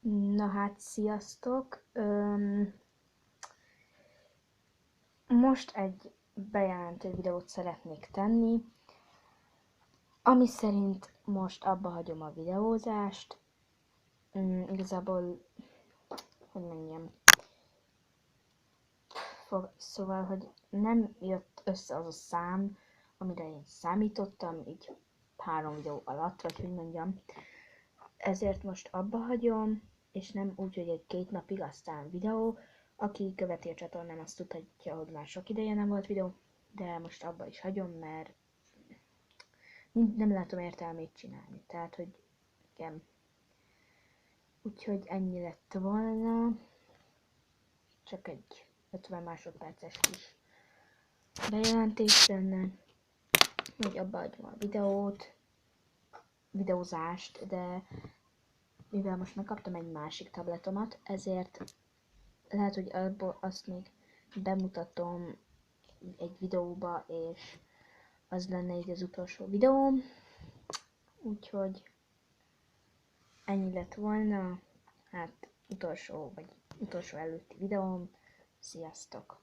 Na hát, sziasztok! Most egy bejelentő videót szeretnék tenni, ami szerint most abba hagyom a videózást. Igazából, hogy mondjam, szóval, hogy nem jött össze az a szám, amire én számítottam, így 3 videó alatt, vagy hogy mondjam. Ezért most abba hagyom, és nem úgy, hogy egy 2 napig aztán videó. Aki követi a csatornám, azt tudhatja, hogy már sok ideje nem volt videó, de most abba is hagyom, mert nem látom értelmét csinálni. Tehát, hogy igen. Úgyhogy ennyi lett volna. Csak egy 50 másodperces kis bejelentés lenne, hogy abba hagyom a videózást, de mivel most megkaptam egy másik tabletomat, ezért lehet, hogy abból azt még bemutatom egy videóba, és az lenne így az utolsó videóm. Úgyhogy ennyi lett volna, hát utolsó előtti videóm. Sziasztok!